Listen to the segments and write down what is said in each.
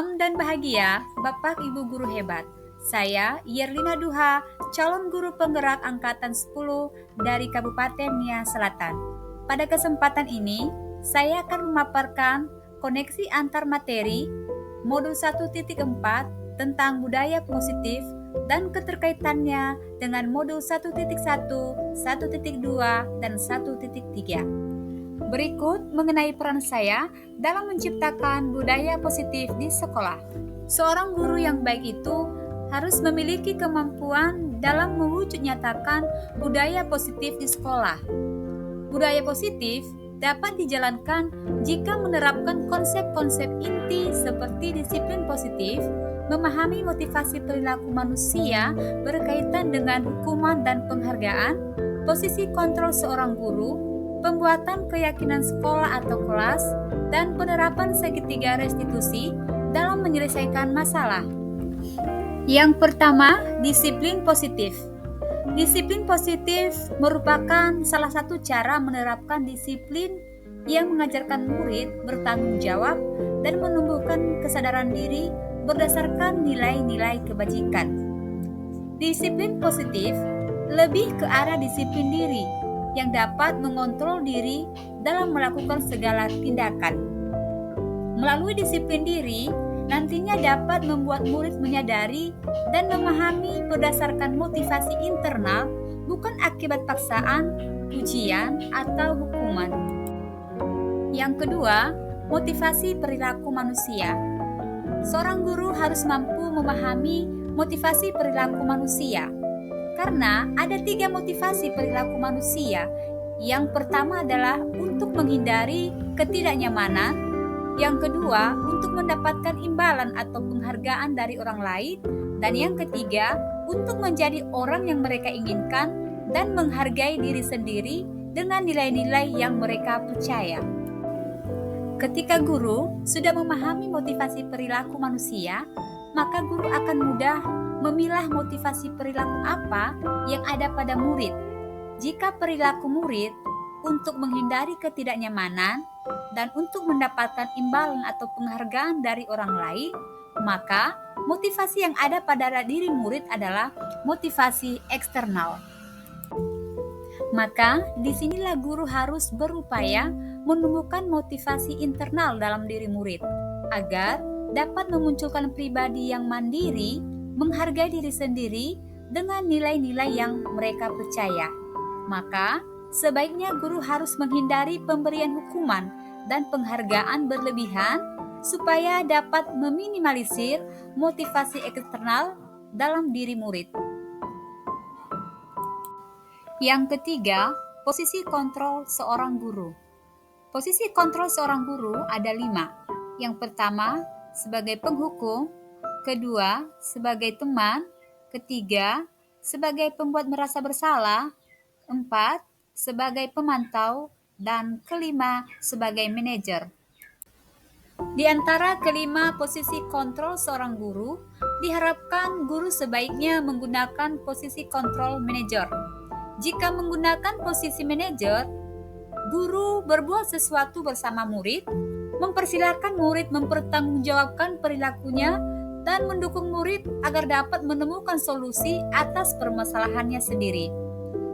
Salam dan bahagia, Bapak Ibu Guru hebat. Saya Yerlina Duha, calon guru penggerak angkatan 10 dari Kabupaten Nia Selatan. Pada kesempatan ini, saya akan memaparkan koneksi antar materi modul 1.4 tentang budaya positif dan keterkaitannya dengan modul 1.1, 1.2, dan 1.3. Berikut mengenai peran saya dalam menciptakan budaya positif di sekolah. Seorang guru yang baik itu harus memiliki kemampuan dalam mewujud nyatakan budaya positif di sekolah. Budaya positif dapat dijalankan jika menerapkan konsep-konsep inti seperti disiplin positif, memahami motivasi perilaku manusia berkaitan dengan hukuman dan penghargaan, posisi kontrol seorang guru, pembuatan keyakinan sekolah atau kelas, dan penerapan segitiga restitusi dalam menyelesaikan masalah. Yang pertama, disiplin positif. Disiplin positif merupakan salah satu cara menerapkan disiplin yang mengajarkan murid bertanggung jawab dan menumbuhkan kesadaran diri berdasarkan nilai-nilai kebajikan. Disiplin positif lebih ke arah disiplin diri yang dapat mengontrol diri dalam melakukan segala tindakan. Melalui disiplin diri, nantinya dapat membuat murid menyadari dan memahami berdasarkan motivasi internal, bukan akibat paksaan, ujian, atau hukuman. Yang kedua, motivasi perilaku manusia. Seorang guru harus mampu memahami motivasi perilaku manusia. Karena ada 3 motivasi perilaku manusia. Yang pertama adalah untuk menghindari ketidaknyamanan. Yang kedua, untuk mendapatkan imbalan atau penghargaan dari orang lain. Dan yang ketiga, untuk menjadi orang yang mereka inginkan dan menghargai diri sendiri dengan nilai-nilai yang mereka percaya. Ketika guru sudah memahami motivasi perilaku manusia, maka guru akan mudah memilah motivasi perilaku apa yang ada pada murid. Jika perilaku murid untuk menghindari ketidaknyamanan dan untuk mendapatkan imbalan atau penghargaan dari orang lain, maka motivasi yang ada pada diri murid adalah motivasi eksternal. Maka disinilah guru harus berupaya menumbuhkan motivasi internal dalam diri murid agar dapat memunculkan pribadi yang mandiri, menghargai diri sendiri dengan nilai-nilai yang mereka percaya. Maka, sebaiknya guru harus menghindari pemberian hukuman dan penghargaan berlebihan supaya dapat meminimalisir motivasi eksternal dalam diri murid. Yang ketiga, posisi kontrol seorang guru. Posisi kontrol seorang guru ada 5. Yang pertama, sebagai penghukum. Kedua, sebagai teman. Ketiga, sebagai pembuat merasa bersalah. 4, sebagai pemantau. Dan kelima, sebagai manajer. Di antara kelima posisi kontrol seorang guru, diharapkan guru sebaiknya menggunakan posisi kontrol manajer. Jika menggunakan posisi manajer, guru berbuat sesuatu bersama murid, mempersilahkan murid mempertanggungjawabkan perilakunya, dan mendukung murid agar dapat menemukan solusi atas permasalahannya sendiri.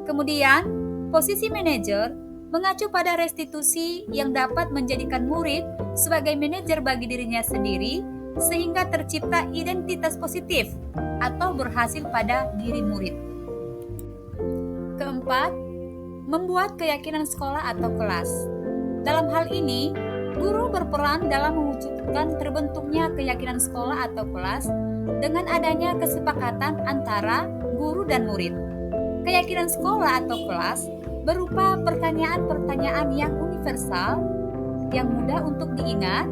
Kemudian, posisi manajer mengacu pada restitusi yang dapat menjadikan murid sebagai manajer bagi dirinya sendiri sehingga tercipta identitas positif atau berhasil pada diri murid. Keempat, membuat keyakinan sekolah atau kelas. Dalam hal ini, guru berperan dalam mewujudkan terbentuknya keyakinan sekolah atau kelas dengan adanya kesepakatan antara guru dan murid. Keyakinan sekolah atau kelas berupa pertanyaan-pertanyaan yang universal, yang mudah untuk diingat,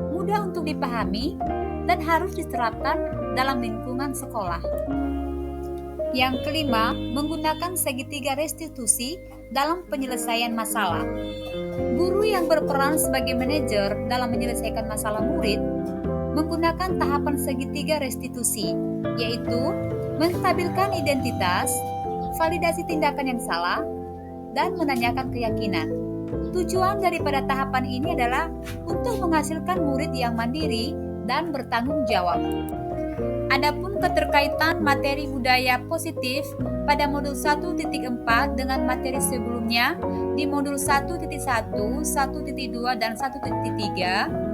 mudah untuk dipahami, dan harus diterapkan dalam lingkungan sekolah. Yang kelima, menggunakan segitiga restitusi dalam penyelesaian masalah. Guru yang berperan sebagai manajer dalam menyelesaikan masalah murid menggunakan tahapan segitiga restitusi, yaitu menstabilkan identitas, validasi tindakan yang salah, dan menanyakan keyakinan. Tujuan daripada tahapan ini adalah untuk menghasilkan murid yang mandiri dan bertanggung jawab. Adapun keterkaitan materi budaya positif pada modul 1.4 dengan materi sebelumnya di modul 1.1, 1.2, dan 1.3,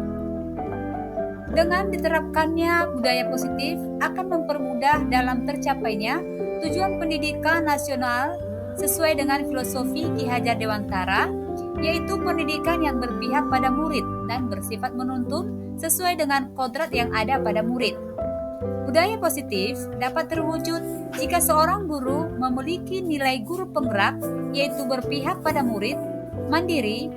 dengan diterapkannya budaya positif akan mempermudah dalam tercapainya tujuan pendidikan nasional sesuai dengan filosofi Ki Hajar Dewantara, yaitu pendidikan yang berpihak pada murid dan bersifat menuntun sesuai dengan kodrat yang ada pada murid. Budaya positif dapat terwujud jika seorang guru memiliki nilai guru penggerak, yaitu berpihak pada murid, mandiri,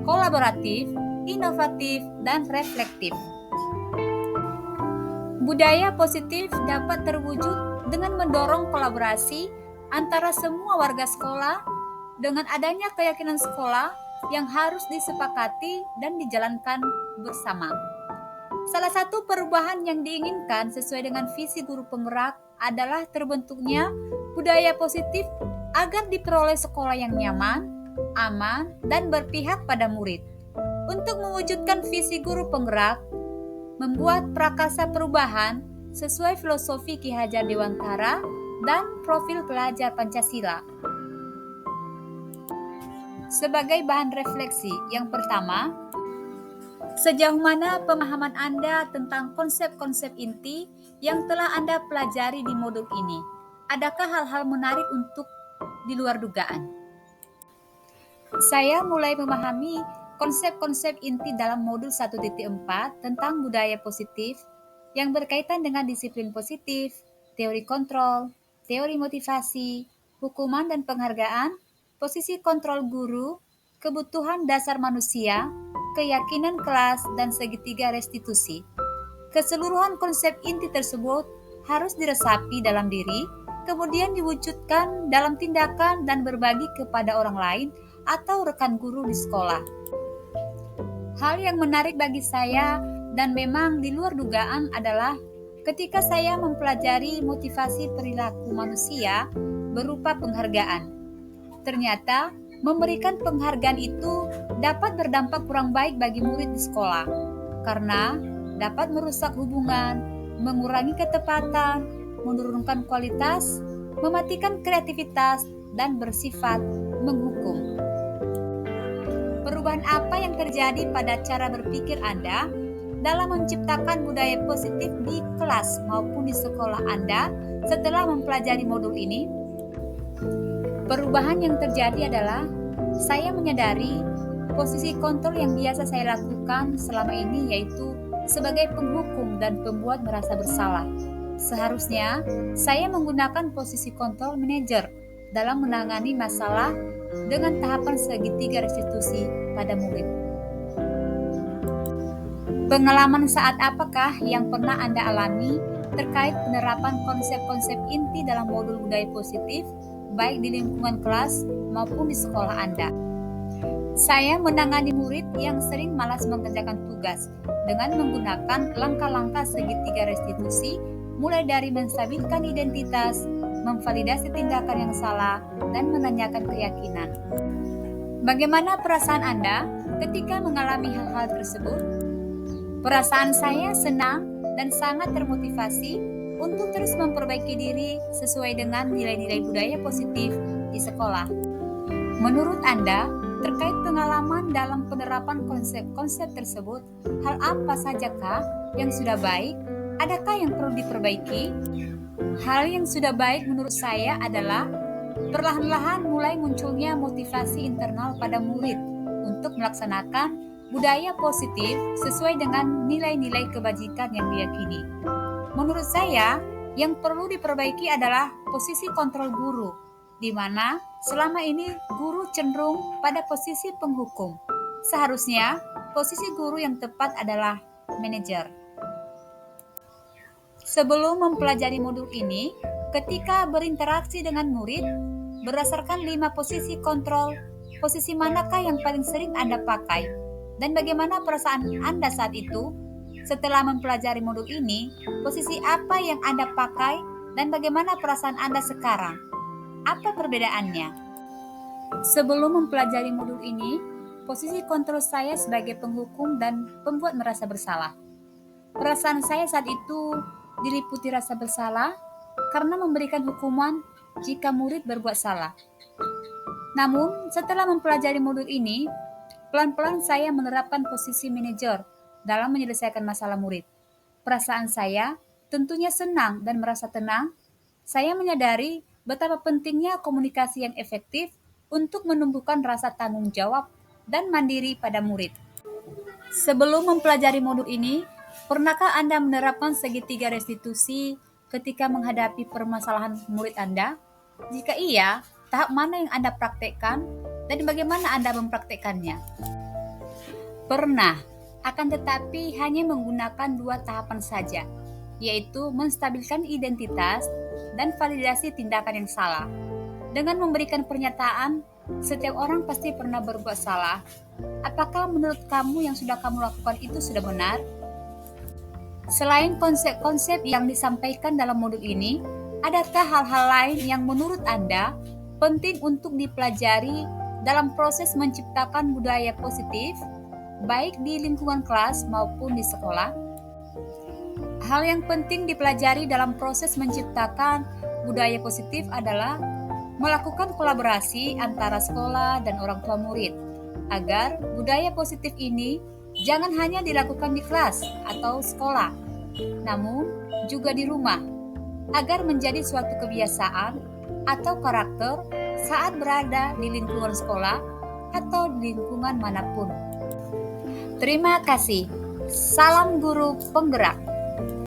kolaboratif, inovatif, dan reflektif. Budaya positif dapat terwujud dengan mendorong kolaborasi antara semua warga sekolah dengan adanya keyakinan sekolah yang harus disepakati dan dijalankan bersama. Salah satu perubahan yang diinginkan sesuai dengan visi guru penggerak adalah terbentuknya budaya positif agar diperoleh sekolah yang nyaman, aman, dan berpihak pada murid. Untuk mewujudkan visi guru penggerak, membuat prakarsa perubahan sesuai filosofi Ki Hajar Dewantara dan profil pelajar Pancasila. Sebagai bahan refleksi, yang pertama, sejauh mana pemahaman Anda tentang konsep-konsep inti yang telah Anda pelajari di modul ini? Adakah hal-hal menarik untuk di luar dugaan? Saya mulai memahami konsep-konsep inti dalam modul 1.4 tentang budaya positif yang berkaitan dengan disiplin positif, teori kontrol, teori motivasi, hukuman dan penghargaan, posisi kontrol guru, kebutuhan dasar manusia, keyakinan kelas, dan segitiga restitusi. Keseluruhan konsep inti tersebut harus diresapi dalam diri, kemudian diwujudkan dalam tindakan dan berbagi kepada orang lain atau rekan guru di sekolah. Hal yang menarik bagi saya dan memang di luar dugaan adalah ketika saya mempelajari motivasi perilaku manusia berupa penghargaan. Ternyata memberikan penghargaan itu dapat berdampak kurang baik bagi murid di sekolah karena dapat merusak hubungan, mengurangi ketepatan, menurunkan kualitas, mematikan kreativitas, dan bersifat menghukum. Perubahan apa yang terjadi pada cara berpikir Anda dalam menciptakan budaya positif di kelas maupun di sekolah Anda setelah mempelajari modul ini? Perubahan yang terjadi adalah saya menyadari posisi kontrol yang biasa saya lakukan selama ini, yaitu sebagai penghukum dan pembuat merasa bersalah. Seharusnya saya menggunakan posisi kontrol manajer dalam menangani masalah dengan tahapan segitiga restitusi pada murid. Pengalaman saat apakah yang pernah Anda alami terkait penerapan konsep-konsep inti dalam modul budaya positif, baik di lingkungan kelas maupun di sekolah Anda? Saya menangani murid yang sering malas mengerjakan tugas dengan menggunakan langkah-langkah segitiga restitusi, mulai dari menstabilkan identitas, memvalidasi tindakan yang salah, dan menanyakan keyakinan. Bagaimana perasaan Anda ketika mengalami hal-hal tersebut? Perasaan saya senang dan sangat termotivasi untuk terus memperbaiki diri sesuai dengan nilai-nilai budaya positif di sekolah. Menurut Anda, terkait pengalaman dalam penerapan konsep-konsep tersebut, hal apa sajakah yang sudah baik? Adakah yang perlu diperbaiki? Hal yang sudah baik menurut saya adalah perlahan-lahan mulai munculnya motivasi internal pada murid untuk melaksanakan budaya positif sesuai dengan nilai-nilai kebajikan yang diyakini. Menurut saya, yang perlu diperbaiki adalah posisi kontrol guru, di mana selama ini guru cenderung pada posisi penghukum. Seharusnya posisi guru yang tepat adalah manajer. Sebelum mempelajari modul ini, ketika berinteraksi dengan murid, berdasarkan 5 posisi kontrol, posisi manakah yang paling sering Anda pakai? Dan bagaimana perasaan Anda saat itu? Setelah mempelajari modul ini, posisi apa yang Anda pakai dan bagaimana perasaan Anda sekarang? Apa perbedaannya? Sebelum mempelajari modul ini, posisi kontrol saya sebagai penghukum dan pembuat merasa bersalah. Perasaan saya saat itu diliputi rasa bersalah karena memberikan hukuman jika murid berbuat salah. Namun, setelah mempelajari modul ini, pelan-pelan saya menerapkan posisi manajer dalam menyelesaikan masalah murid. Perasaan saya tentunya senang dan merasa tenang. Saya menyadari betapa pentingnya komunikasi yang efektif untuk menumbuhkan rasa tanggung jawab dan mandiri pada murid. Sebelum mempelajari modul ini, pernahkah Anda menerapkan segitiga restitusi ketika menghadapi permasalahan murid Anda? Jika iya, tahap mana yang Anda praktekkan dan bagaimana Anda mempraktekkannya? Pernah, akan tetapi hanya menggunakan 2 tahapan saja, yaitu menstabilkan identitas dan validasi tindakan yang salah. Dengan memberikan pernyataan, setiap orang pasti pernah berbuat salah. Apakah menurut kamu yang sudah kamu lakukan itu sudah benar? Selain konsep-konsep yang disampaikan dalam modul ini, adakah hal-hal lain yang menurut Anda penting untuk dipelajari dalam proses menciptakan budaya positif, baik di lingkungan kelas maupun di sekolah? Hal yang penting dipelajari dalam proses menciptakan budaya positif adalah melakukan kolaborasi antara sekolah dan orang tua murid, agar budaya positif ini jangan hanya dilakukan di kelas atau sekolah, namun juga di rumah, agar menjadi suatu kebiasaan atau karakter saat berada di lingkungan sekolah atau di lingkungan manapun. Terima kasih. Salam guru penggerak.